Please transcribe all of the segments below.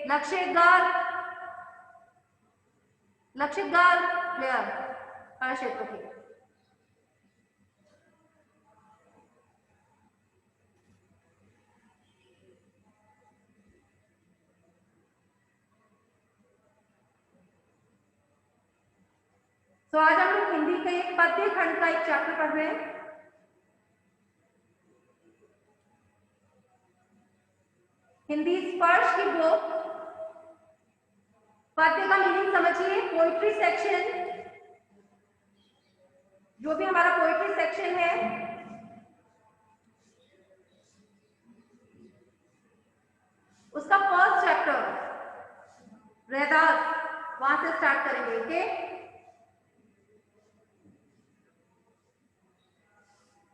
लक्षित गर्ग, लक्षित गर्ग क्लियर, हर्षित ओके। तो आज हम लोग हिंदी के एक पद्य खंड का एक चैप्टर पढ़ रहे हैं। हिंदी स्पर्श की बुक, पद्य का मीनिंग समझिए। पोइट्री सेक्शन, जो भी हमारा पोइट्री सेक्शन है, उसका फर्स्ट चैप्टर रैदास, वहां से स्टार्ट करेंगे। ओके,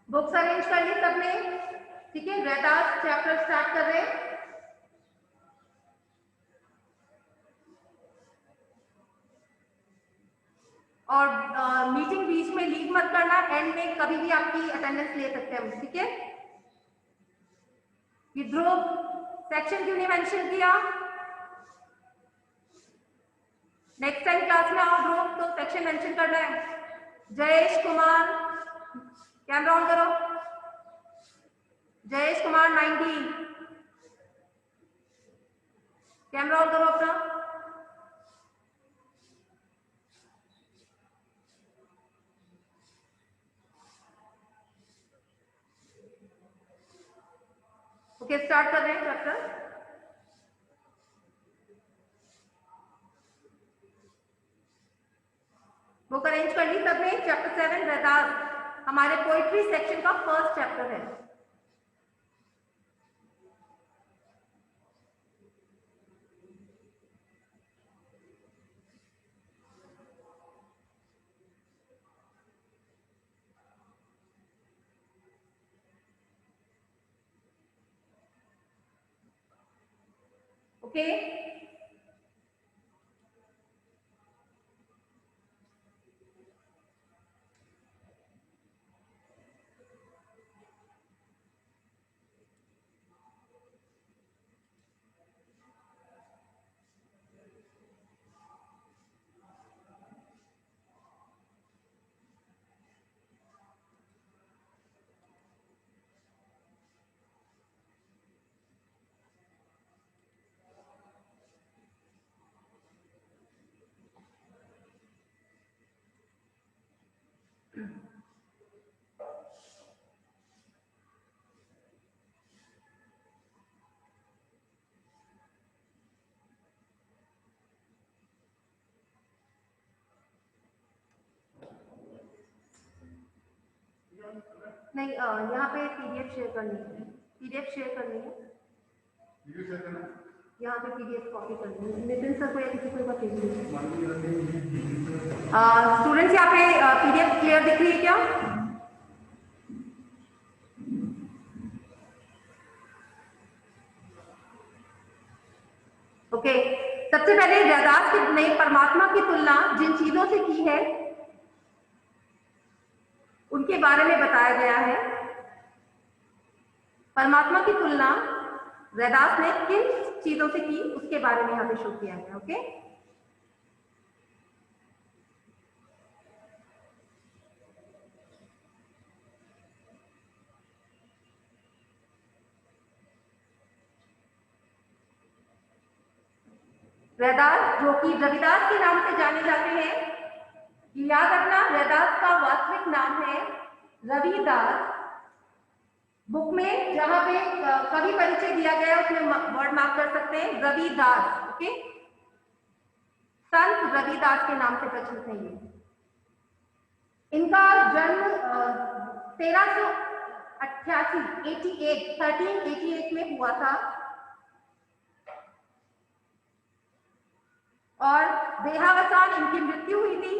बुक्स अरेंज कर ली सबने, ठीक है। रैदास चैप्टर स्टार्ट कर रहे हैं। और मीटिंग बीच में लीव मत करना, एंड में कभी भी आपकी अटेंडेंस ले सकते हैं, ठीक है। ये ध्रुव सेक्शन क्यों नहीं मेंशन किया? नेक्स्ट टाइम क्लास में आओ ध्रुव तो सेक्शन मेंशन करना है। जयेश कुमार, कैमरा ऑन करो। जयेश कुमार 90, कैमरा ऑन करो अपना। ओके, स्टार्ट कर रहे हैं चैप्टर। बुक अरेंज कर ली सबने। चैप्टर 7 रैदास हमारे पोइट्री सेक्शन का फर्स्ट चैप्टर है। ओके, नहीं यहाँ पे पीडीएफ शेयर करनी है, पीडीएफ शेयर करनी है, यहाँ पे पीडीएफ कॉपी करनी है। नितिन सर को या किसी को भेज दीजिए। स्टूडेंट्स यहाँ पे पीडीएफ क्लियर दिख रही है क्या? ओके, सबसे पहले रैदास ने परमात्मा की तुलना जिन चीजों से की है उनके बारे में बताया गया है। परमात्मा की तुलना रैदास ने किन चीजों से की उसके बारे में यहाँ पे शो किया है। ओके, रैदास जो कि रविदास के नाम से जाने जाते हैं, याद रखना रैदास का वास्तविक नाम है रविदास। बुक में जहां पे कवि परिचय दिया गया है उसमें वर्ड मार्क कर सकते हैं रविदास। ओके, संत रविदास के नाम से प्रचलित है ये। इनका जन्म 1388 में हुआ था और देहावसान इनकी मृत्यु हुई थी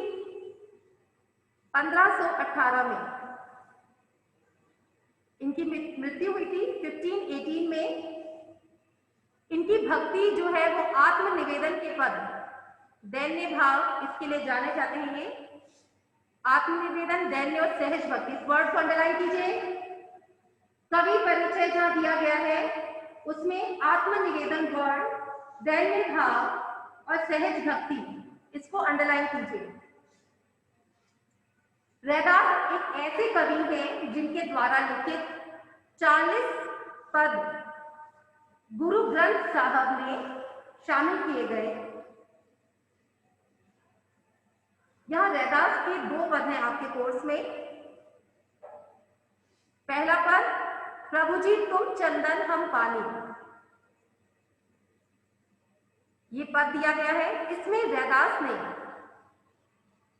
1518 में। इनकी मृत्यु हुई थी 1518 में। इनकी भक्ति जो है वो आत्मनिवेदन के पद, दैन्य भाव, इसके लिए जाने जाते हैं ये। आत्मनिवेदन, दैन्य और सहज भक्ति, इस वर्ड को अंडरलाइन कीजिए। कवि परिचय जहां दिया गया है उसमें आत्मनिवेदन वर्ड दैन्य भाव और सहज भक्ति, इसको अंडरलाइन कीजिए। रैदास एक ऐसे कवि हैं जिनके द्वारा लिखित 40 पद गुरु ग्रंथ साहब में शामिल किए गए। यहाँ रैदास के 2 पद हैं आपके कोर्स में। पहला पद, प्रभु जी तुम चंदन हम पानी, ये पद दिया गया है। इसमें रैदास ने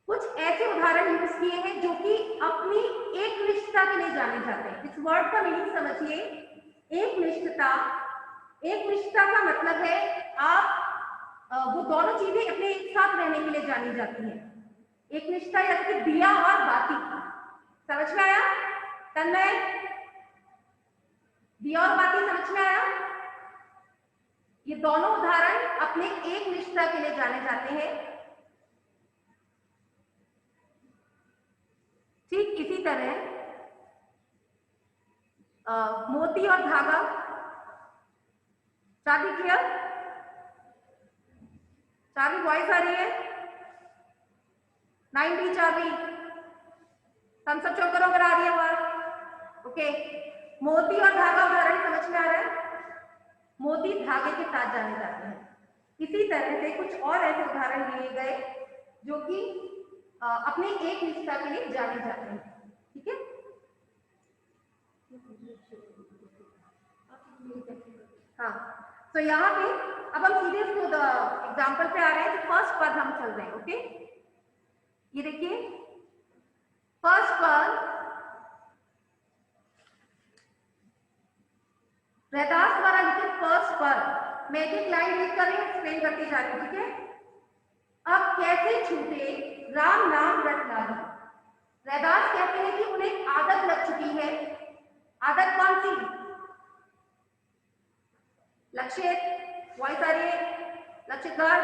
कुछ ऐसे उदाहरण यूज किए हैं जो कि अपनी एक निष्ठता के लिए जाने जाते हैं। इस वर्ड का मीनिंग समझिए, एक निष्ठता। एक निष्ठता का मतलब है आप वो दोनों चीजें अपने एक साथ रहने के लिए जानी जाती हैं। एक निष्ठा या कि दिया और बाती, समझ में आया? तन्मय, दिया और बाती समझ में आया? ये दोनों उदाहरण अपने एक निष्ठा के लिए जाने जाते हैं। ठीक इसी तरह मोती और धागा, चाबी क्लियर? चाबी वॉइस आ रही है? 9D चाबी, थम्स अप शो करो अगर आ रही है आवाज। ओके, मोती और धागा उदाहरण समझ में आ रहा है? मोती धागे के साथ जाने जाते हैं। इसी तरह से कुछ और ऐसे उदाहरण लिए गए जो कि अपने एक निष्ठा के लिए जाने जाते हैं। ठीक है, हाँ। तो यहाँ पे अब हम सीधे एग्जाम्पल पे आ रहे हैं। तो फर्स्ट पद हम चल रहे हैं। ओके, ये देखिए फर्स्ट पद, रैदास द्वारा लिखित फर्स्ट पद। मैं एक लाइन रीड कर रही हूँ, एक्सप्लेन करती जा रही हूँ। ठीक है, अब कैसे छूटे राम नाम रट लागी। रैदास कहते हैं कि उन्हें आदत लग चुकी है। आदत कौन सी? लक्षित, वॉइस आ रही है? लक्षित घर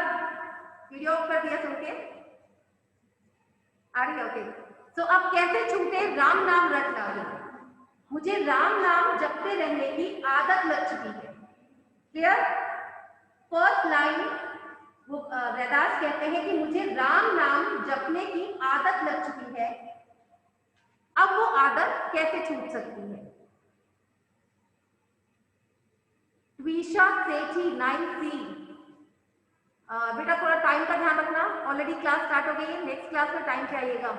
वीडियो ऑफ कर दिया, सुन के आ रही है? ओके। तो अब कैसे छूटे राम नाम रट लागी, मुझे राम नाम जपते रहने की आदत लग चुकी है। क्लियर? फर्स्ट लाइन वो रैदास कहते हैं कि मुझे राम नाम जपने की आदत लग चुकी है। अब वो आदत कैसे छूट सकती है? ट्वीशा सेठी 9C, बेटा थोड़ा टाइम का ध्यान रखना, ऑलरेडी क्लास स्टार्ट हो गई है, नेक्स्ट क्लास में टाइम पे आइएगा।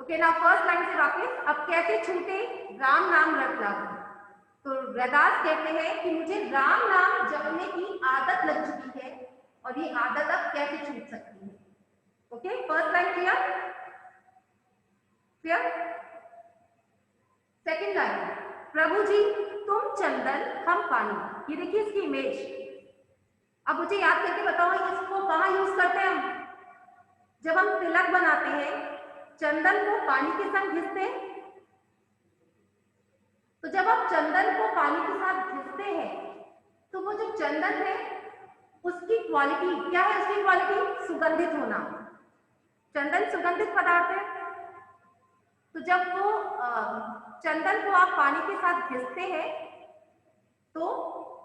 ओके ना, फर्स्ट लाइन से वापस, अब कैसे छूटे राम नाम रट लागी। तो रैदास कहते हैं कि मुझे राम नाम जपने की आदत लग चुकी है और ये आदत अब कैसे छूट सकती है। Okay, first line clear? Clear? Second line, प्रभु जी तुम चंदन हम पानी, ये देखिए इसकी इमेज। अब मुझे याद करके बताओ इसको कहाँ यूज करते हैं हम? जब हम तिलक बनाते हैं, चंदन को पानी के संग घिसते हैं। तो जब आप चंदन को पानी के साथ घिसते हैं तो वो जो चंदन है उसकी क्वालिटी क्या है? उसकी क्वालिटी सुगंधित होना। चंदन सुगंधित पदार्थ है। तो जब वो चंदन को आप पानी के साथ घिसते हैं तो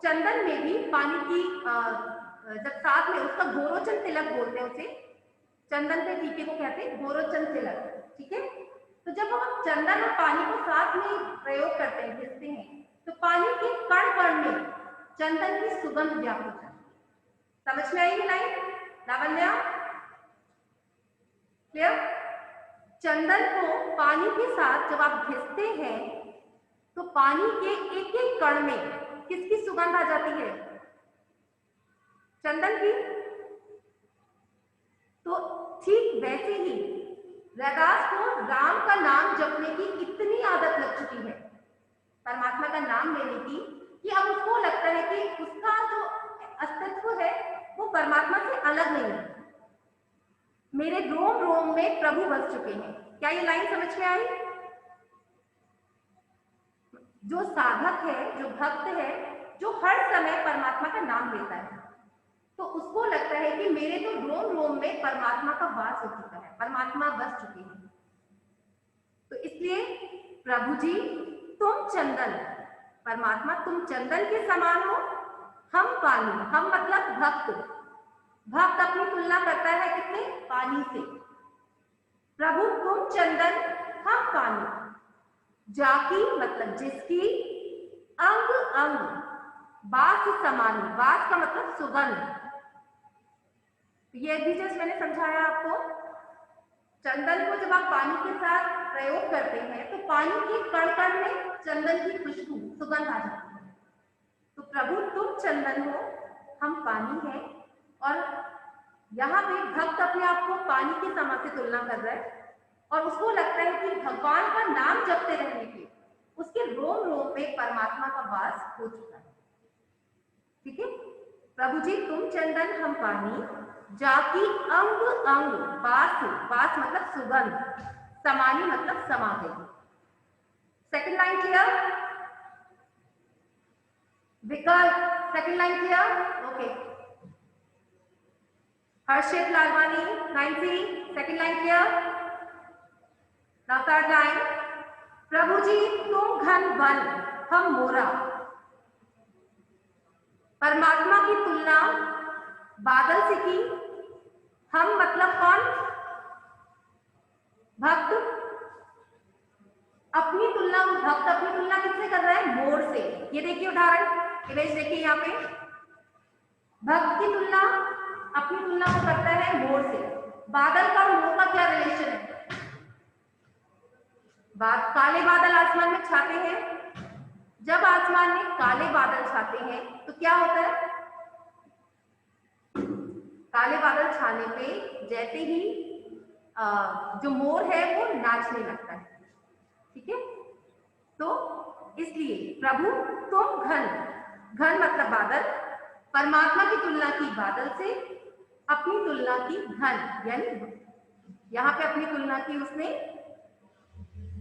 चंदन में भी पानी की जब साथ में उसका गोरोचन तिलक बोलते हैं, उसे चंदन के टीके को कहते हैं गोरोचन तिलक। ठीक है, तो जब हम चंदन और पानी को साथ में प्रयोग करते हैं, घिसते हैं, तो पानी के कण कण में चंदन की सुगंध व्याप्त होती है। समझ में आई लाइन? लावण्या क्लियर? चंदन को पानी के साथ जब आप घिसते हैं तो पानी के एक एक कण में किसकी सुगंध आ जाती है? चंदन की। तो ठीक वैसे ही रैदास को राम का नाम जपने की इतनी आदत लग चुकी है, परमात्मा का नाम लेने की, कि अब उसको लगता है कि उसका जो अस्तित्व है वो परमात्मा से अलग नहीं है। मेरे रोम रोम में प्रभु बस चुके हैं। क्या ये लाइन समझ में आई? जो साधक है, जो भक्त है, जो हर समय परमात्मा का नाम लेता है, तो उसको लगता है कि मेरे तो रोम रोम में परमात्मा का वास हो चुका है, परमात्मा बस चुके हैं। तो इसलिए प्रभु जी तुम चंदन, परमात्मा तुम चंदन के समान हो हम पानी, हम मतलब भक्त, भक्त अपनी तुलना करता है किससे? पानी से। प्रभु तुम चंदन, हम पानी। जाकी मतलब जिसकी, अंग अंग, बास समानी, बास का मतलब सुगंध। ये भी जस्ट मैंने समझाया आपको। चंदन को जब आप पानी के साथ प्रयोग करते हैं तो पानी के कण कण में चंदन की खुशबू, सुगंध आ जाती है। तो प्रभु तुम चंदन हो, हम पानी हैं। और यहाँ पे भक्त अपने आप को पानी के समान से तुलना कर रहा है और उसको लगता है कि भगवान का नाम जपते रहने के उसके रोम रोम में परमात्मा का वास हो चुका है। ठीक है, प्रभु जी तुम चंदन, हम पानी। जाकी अंग अंग, बास, बास मतलब सुगंध, समानी मतलब समा गई। Second line clear? Vikalp, second line clear? Okay. Harshit Lalwani 9C, second line clear? Now third line, प्रभु जी तुम घन वन, हम मोरा। परमात्मा की तुलना बादल से की, हम मतलब कौन? भक्त। अपनी तुलना, भक्त अपनी तुलना किससे कर रहा है? मोर से। ये देखिए उदाहरण, इमेज देखिए यहाँ पे, भक्त की तुलना, अपनी तुलना को करता है मोर से। बादल का और मोर का क्या रिलेशन है? काले बादल आसमान में छाते हैं, जब आसमान में काले बादल छाते हैं तो क्या होता है? काले बादल छाने पे जैसे ही जो मोर है वो नाचने लगता है। ठीक है, तो इसलिए प्रभु तुम घन, घन मतलब बादल, परमात्मा की तुलना की बादल से, अपनी तुलना की घन, यानी यहाँ पे अपनी तुलना की उसने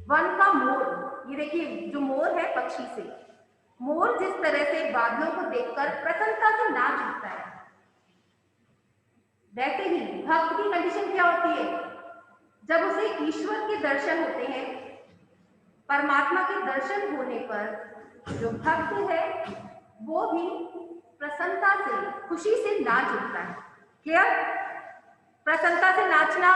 वन का मोर। ये देखिए जो मोर है पक्षी से, मोर जिस तरह से बादलों को देखकर प्रसन्नता से नाच उठता है, वैसे ही भक्त की कंडीशन क्या होती है? जब उसे ईश्वर के दर्शन होते हैं, परमात्मा के दर्शन होने पर जो भक्त है वो भी प्रसन्नता से, खुशी से नाच उठता है। क्लियर? प्रसन्नता से नाचना,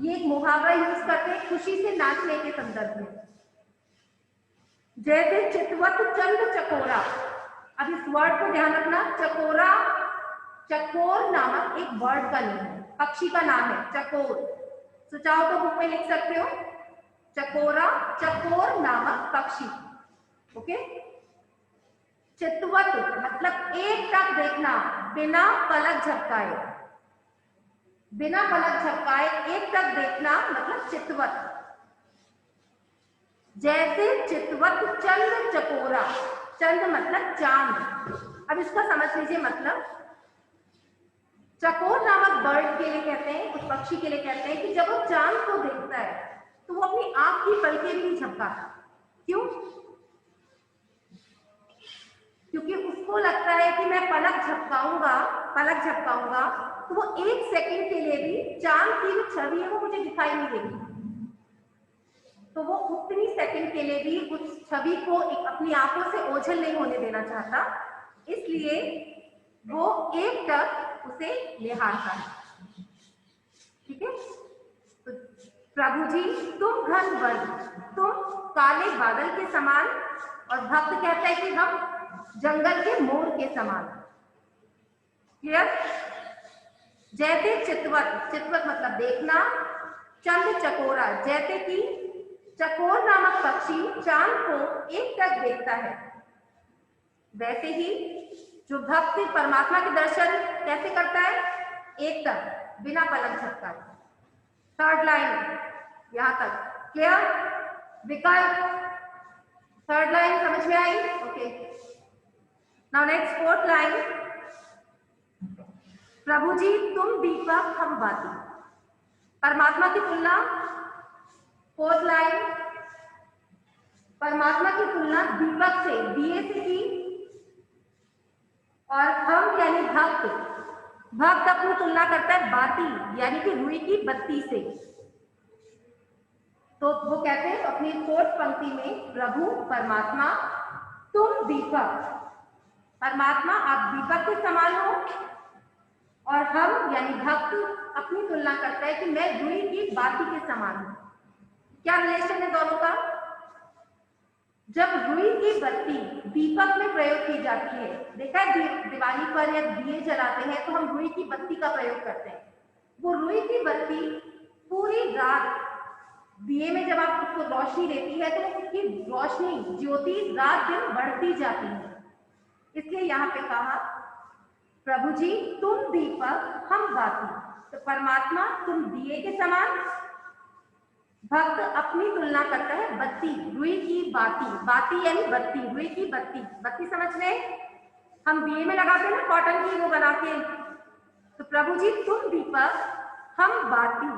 ये एक मुहावरा यूज करते हैं खुशी से नाचने के संदर्भ में। जैसे चितवत चंद चकोरा, अब इस वर्ड को ध्यान रखना, चकोरा, चकोर नामक एक बर्ड का नेम है, पक्षी का नाम है चकोर। तो चाहो तो बुक में लिख सकते हो, चकोरा, चकोर नामक पक्षी। ओके। चितवत मतलब एक टक देखना, बिना पलक झपकाए, बिना पलक झपकाए एक टक देखना मतलब चितवत। जैसे चितवत चंद चकोरा, चंद मतलब चांद। अब इसका समझ लीजिए मतलब, चकोर नामक बर्ड के लिए कहते हैं, उस पक्षी के लिए कहते हैं कि जब वो चांद को देखता है तो वो अपनी आंख की पलकें भी नहीं झपकाता। क्यों? क्योंकि उसको लगता है कि मैं पलक झपकाऊंगा, पलक झपकाऊंगा तो वो एक सेकंड के लिए भी चांद की जो छवि है वो मुझे दिखाई नहीं देगी। तो वो उतनी सेकंड के लिए भी उस छवि को अपनी आंखों से ओझल नहीं होने देना चाहता, इसलिए वो एक टक उसे निहारता है। ठीक है, तो प्रभु जी तुम घन वन, तुम काले बादल के समान, और भक्त कहता है कि हम जंगल के मोर के समान। क्लियर? जैसे चितवत, चितवत मतलब देखना, चंद चकोरा, जैसे कि चकोर नामक पक्षी चांद को एक टक देखता है, वैसे ही जो भक्त परमात्मा के दर्शन कैसे करता है? एक टक, बिना पलक झपकाए। थर्ड लाइन यहां तक क्लियर? विकल्प, थर्ड लाइन समझ में आई? Okay. Now next fourth line, प्रभु जी तुम दीपक, हम बाती। परमात्मा की तुलना, फोर्थ लाइन, परमात्मा की तुलना दीपक से, दिए से की, और हम यानी भक्त, भक्त अपनी तुलना करता है बाती यानी कि रुई की बत्ती से। तो वो कहते हैं अपनी फोर्थ पंक्ति में, प्रभु परमात्मा तुम दीपक, परमात्मा आप दीपक के समान हो और हम यानी भक्त अपनी तुलना करता है कि मैं रुई की बाती के समान हूं। क्या रिलेशन है दोनों का? जब रुई की बत्ती दीपक में प्रयोग की जाती है, देखा है दिवाली पर या दिए जलाते हैं तो हम रुई की बत्ती का प्रयोग करते हैं। वो रुई की बत्ती पूरी रात दिए में जब आप उसको रोशनी देती है तो उसकी रोशनी ज्योति रात दिन बढ़ती जाती है। इसलिए यहाँ पे कहा प्रभु जी तुम दीपक हम बाती, तो परमात्मा तुम दिए के समान, भक्त अपनी तुलना करता है बत्ती रुई की बाती, बाती यानी बत्ती, रुई की बत्ती, बत्ती समझ रहे? हम दिए में लगाते हैं ना कॉटन की वो बना के, तो प्रभु जी तुम दीपक हम बाती,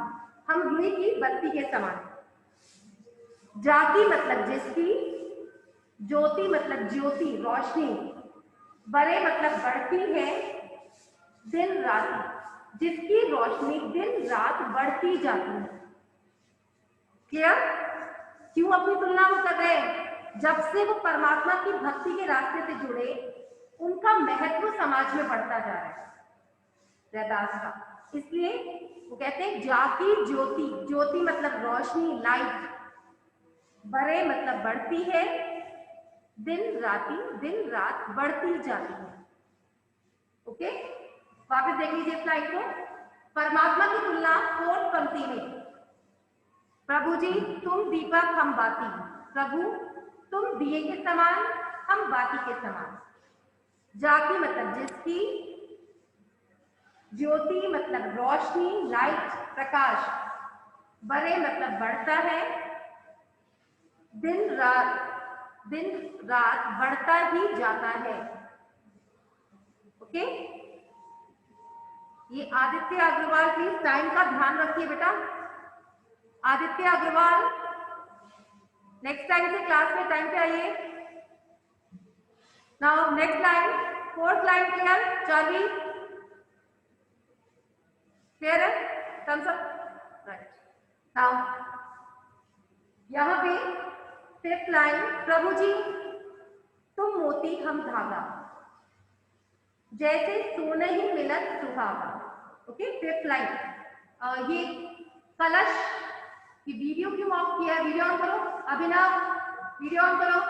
हम रुई की बत्ती के समान। जाति मतलब जिसकी, ज्योति मतलब ज्योति रोशनी, बड़े मतलब बढ़ती है, दिन रात जिसकी रोशनी दिन रात बढ़ती जाती है। क्लियर? क्यों अपनी तुलना वो कर रहे हैं? जब से वो परमात्मा की भक्ति के रास्ते से जुड़े उनका महत्व समाज में बढ़ता जा रहा है रैदास का। इसलिए वो कहते हैं जाकी ज्योति, ज्योति मतलब रोशनी लाइट, बड़े मतलब बढ़ती है, दिन रात बढ़ती जाती है। ओके, वापस देख लीजिए स्लाइड को। परमात्मा की तुलना 4th पंक्ति में, प्रभु जी तुम दीपक हम बाती, प्रभु तुम दिए के समान हम बाती के समान। जाकी मतलब जिसकी, ज्योति मतलब रोशनी लाइट प्रकाश, बड़े मतलब बढ़ता है, दिन रात बढ़ता ही जाता है। ओके, ये आदित्य अग्रवाल प्लीज टाइम का ध्यान रखिए बेटा। आदित्य अग्रवाल नेक्स्ट टाइम से क्लास में टाइम पे आइए। Now next line, 4th line clear? Charlie clear है? Thumbs up, right. नाउ यहां पे 5th लाइन, प्रभु जी तुम मोती हम धागा, जैसे सोने ही मिलत सुहागा। Okay, 5th line. ये कलश की वीडियो क्यों ऑफ किया है? वीडियो ऑन करो अभिनव, वीडियो ऑन करो।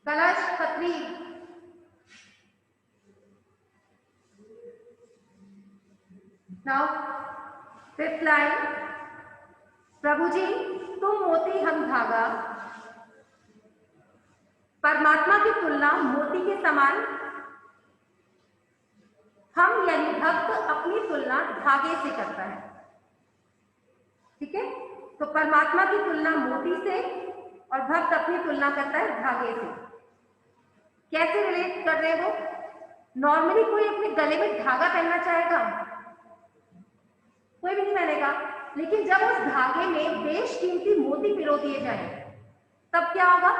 कलश खत्री, नाउ 5th लाइन, प्रभु जी तुम मोती हम धागा, परमात्मा की तुलना मोती के समान, हम यानी भक्त अपनी तुलना धागे से करता है। ठीक है, तो परमात्मा की तुलना मोती से और भक्त अपनी तुलना करता है धागे से। कैसे रिलेट कर रहे हो? नॉर्मली कोई अपने गले में धागा पहनना चाहेगा? कोई भी नहीं पहनेगा। लेकिन जब उस धागे में बेशकीमती मोती पिरो दिए जाए तब क्या होगा?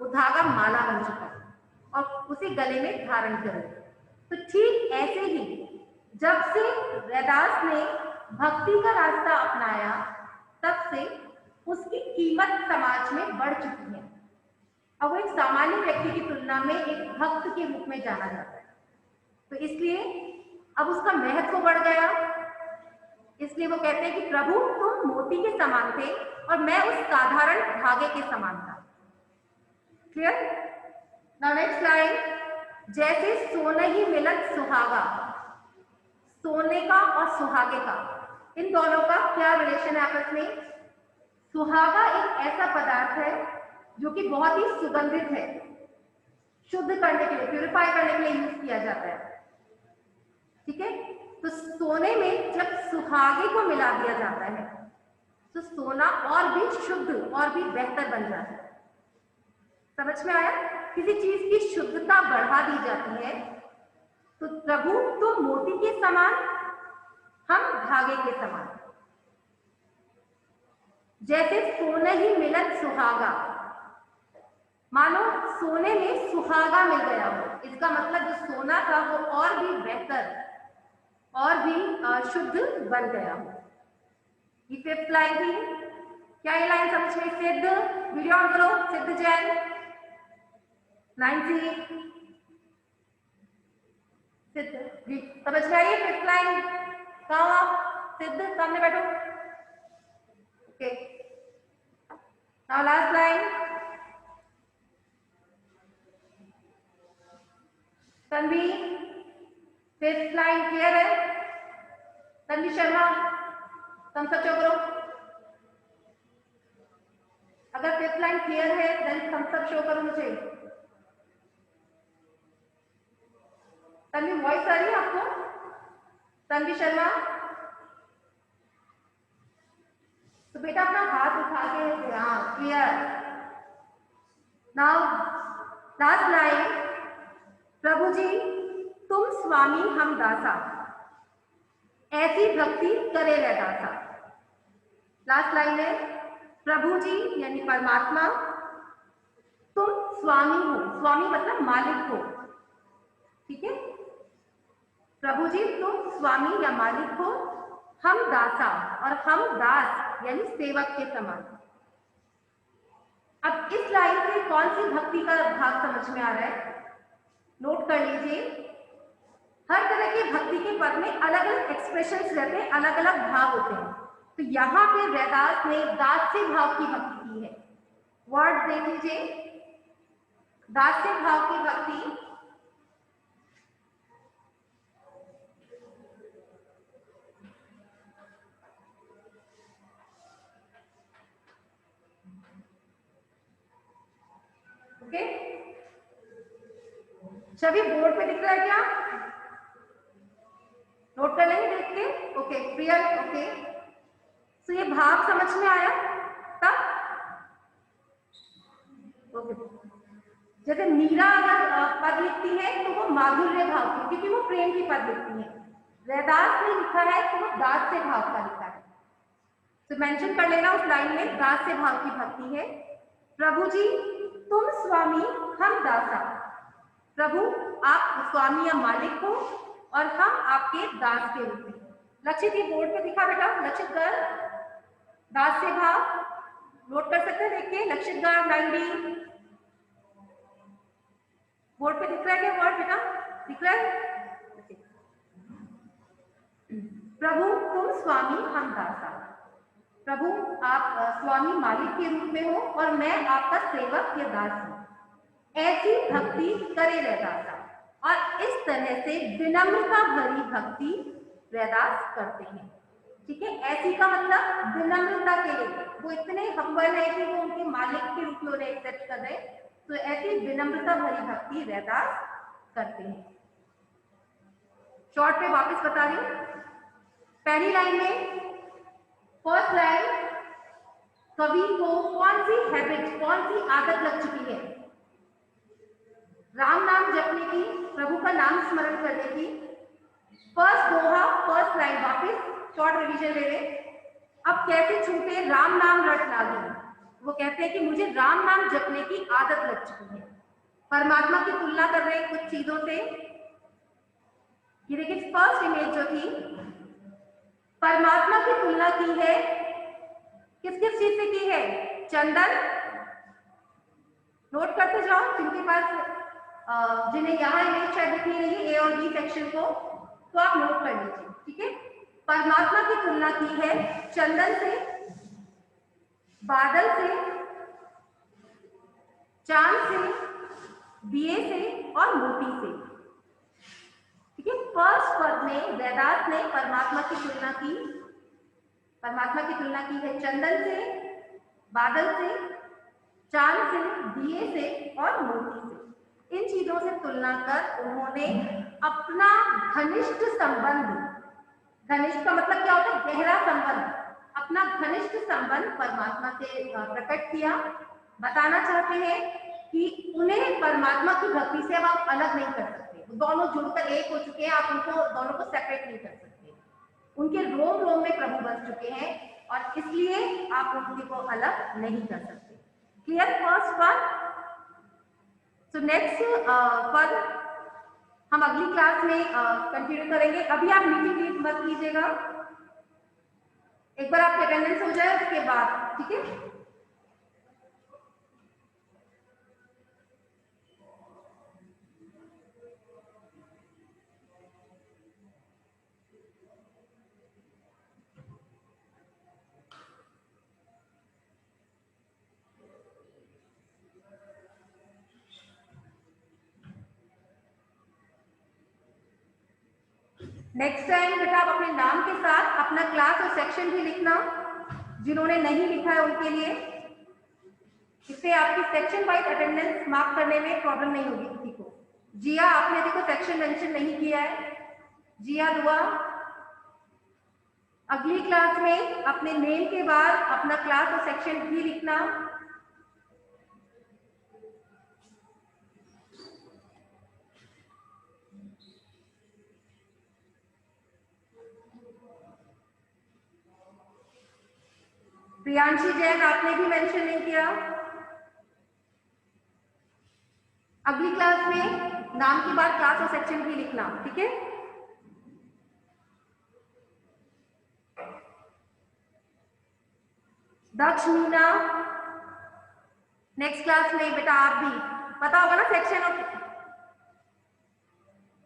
वो धागा माला बन चुका और उसे गले में धारण करें। तो ठीक ऐसे ही जब से रैदास ने भक्ति का रास्ता अपनाया तब से उसकी कीमत समाज में बढ़ चुकी है। अब वो एक सामान्य व्यक्ति की तुलना में एक भक्त के रूप में जाना जाता है। तो इसलिए अब उसका महत्व बढ़ गया। इसलिए वो कहते हैं कि प्रभु तुम मोती के समान थे और मैं उस साधारण धागे के समान था। क्लियर? नाउ नेक्स्ट लाइन, जैसे सोने ही मिलत सुहागा, सोने का और सुहागे का, इन दोनों का क्या रिलेशन है आपस में? सुहागा एक ऐसा पदार्थ है जो कि बहुत ही सुगंधित है, शुद्ध करने के लिए, प्यूरिफाई करने के लिए यूज किया जाता है। ठीक है, तो सोने में जब सुहागे को मिला दिया जाता है तो सोना और भी शुद्ध और भी बेहतर बन जाता है। समझ में आया? किसी चीज की शुद्धता बढ़ा दी जाती है। तो प्रभु तुम मोती के समान, हम धागे के समान। जैसे सोने ही मिलत सुहागा, मानो सोने में सुहागा मिल गया हो, इसका मतलब जो सोना था वो और भी बेहतर और भी शुद्ध बन गया हो। ये 5th लाइन थी। क्या ये लाइन समझ में? सिद्ध, वीडियो ऑन करो। सिद्ध जैन, नाइन्सी, सिद्ध जी समझ में आई? फिफ्थ लाइन कहाँ? सिद्ध सामने बैठो। Okay, now last line. Tanvi, fifth line clear है? तन्वी शर्मा, तुम सब करो। अगर फिफ्थ लाइन क्लियर है देन थम्स अप शो करो मुझे। तन्वी वॉइस आ रही है आपको? तन्वी शर्मा, तो बेटा अपना हाथ उठा के, हाँ क्लियर। नाउ लास्ट लाइन, प्रभु जी तुम स्वामी हम दासा, ऐसी भक्ति करे रह दासा। लास्ट लाइन है, प्रभु जी यानी परमात्मा, तुम स्वामी हो, स्वामी मतलब मालिक हो, ठीक है? प्रभु जी तुम स्वामी या मालिक हो, हम दासा, और हम दास यानी सेवक के समान। अब इस लाइन से कौन सी भक्ति का भाग समझ में आ रहा है? नोट कर लीजिए। हर तरह की भक्ति के पद में अलग अलग एक्सप्रेशंस रहते हैं, अलग अलग भाव होते हैं। तो यहाँ पे रैदास ने दास्य भाव की भक्ति की है। वर्ड देख लीजिए, दास्य भाव की भक्ति। ओके, सभी बोर्ड पे दिख रहा है क्या? नोट कर लेंगे देख के। ओके प्रिया, ओके तो ये भाव समझ में आया तब? ओके, जैसे मीरा अगर पद लिखती है तो वो माधुर्य भाव की, क्योंकि वो प्रेम की पद लिखती है। रैदास ने लिखा है तो वो दास्य भाव का लिखा है। तो मेंशन कर लेना उस लाइन में, दास्य भाव की भक्ति है। प्रभु जी तुम स्वामी हम दासा, प्रभु आप स्वामी या मालिक हो और हम आपके दास के रूप में। लक्षित ये बोर्ड पे दिखा बेटा, लक्षित गर्ल दास्य भाव नोट कर सकते हैं देख के। लक्षित गर्ल 90 बोर्ड पे दिख रहा है क्या वर्ड बेटा? दिख रहा है? प्रभु तुम स्वामी हम दासा, प्रभु आप स्वामी मालिक के रूप में हो और मैं आपका सेवक या दास हूं, ऐसी भक्ति करे रैदासा। और इस तरह से विनम्रता भरी भक्ति रैदास करते हैं, ठीक है? ऐसी का मतलब विनम्रता के लिए, वो इतने हम्बल है कि वो उनके मालिक के रूप में उन्हें एक्सेप्ट कर रहे, तो ऐसी विनम्रता भरी भक्ति रैदास करते हैं। शॉर्ट पे वापस बता रही हूं। पहली लाइन में, फर्स्ट लाइन, कवि को कौन सी हैबिट, कौन सी आदत लग चुकी है? राम नाम जपने की, प्रभु का नाम स्मरण करने की। फर्स्ट दोहा, फर्स्ट लाइन वापस शॉर्ट रिवीजन ले ले। अब कैसे छूटे राम नाम रट लागी, वो कहते हैं कि मुझे राम नाम जपने की आदत लग चुकी है। परमात्मा की तुलना कर रहे हैं कुछ चीजों से। ये देखिए फर्स्ट इमेज जो थी, परमात्मा की तुलना की है किस किस चीज से की है? चंदन, नोट करते जाओ जिनके पास जिन्हें यहाँ इमेज शायद दिख नहीं रही है ए और बी सेक्शन को, तो आप नोट कर लीजिए, ठीक है? परमात्मा की तुलना की है चंदन से, बादल से, चांद से, दिए से और मोती से, ठीक है? फर्स्ट पद में रैदास ने परमात्मा की तुलना की, परमात्मा की तुलना की है चंदन से, बादल से, चांद से, दिए से और मोती से। इन चीजों से तुलना कर उन्होंने अपना घनिष्ठ संबंध, घनिष्ठ का मतलब क्या होता है? गहरा संबंध, अपना घनिष्ठ संबंध परमात्मा से प्रकट किया। बताना चाहते हैं कि उन्हें परमात्मा की भक्ति से अब आप अलग नहीं कर सकते, दोनों जुड़कर एक हो चुके हैं, आप उनको दोनों को सेपरेट नहीं कर सकते। उनके रोम रोम में प्रभु बस चुके हैं और इसलिए आप उनके को अलग नहीं कर सकते। क्लियर फर्स्ट पद? तो नेक्स्ट पद हम अगली क्लास में कंटिन्यू करेंगे। अभी आप मीटिंग लीड मत कीजिएगा, एक बार आपकी अटेंडेंस हो जाए उसके बाद, ठीक है। नेक्स्ट टाइम बेटा आप अपने नाम के साथ अपना क्लास और सेक्शन भी लिखना, जिन्होंने नहीं लिखा है उनके लिए। इससे आपकी सेक्शन वाइज अटेंडेंस मार्क करने में प्रॉब्लम नहीं होगी किसी को। जिया, आपने देखो सेक्शन मेंशन नहीं किया है। जिया दुआ, अगली क्लास में अपने नेम के बाद अपना क्लास और सेक्शन भी लिखना। प्रियांशी जैन, आपने भी मेंशन नहीं किया। अगली क्लास में नाम के बाद क्लास और सेक्शन भी लिखना, ठीक है। दक्ष, मीना, नेक्स्ट क्लास में बेटा आप भी पता होगा ना सेक्शन और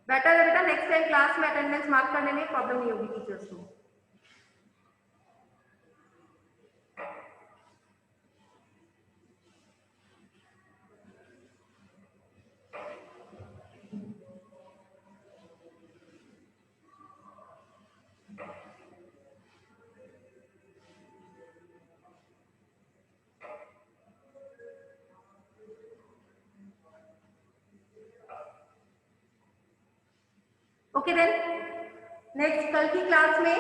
बेटर है बेटा, नेक्स्ट टाइम क्लास में अटेंडेंस मार्क करने में प्रॉब्लम नहीं होगी टीचर्स को। ओके देन, नेक्स्ट कल की क्लास में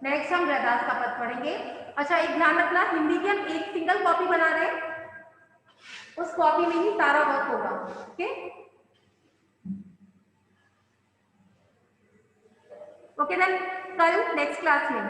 नेक्स्ट हम रैदास का पद पढ़ेंगे। अच्छा, एक ध्यान रखना, हिंदी की हम एक सिंगल कॉपी बना रहे हैं, उस कॉपी में ही सारा वर्क होगा, ओके। ओके देन, कल नेक्स्ट क्लास में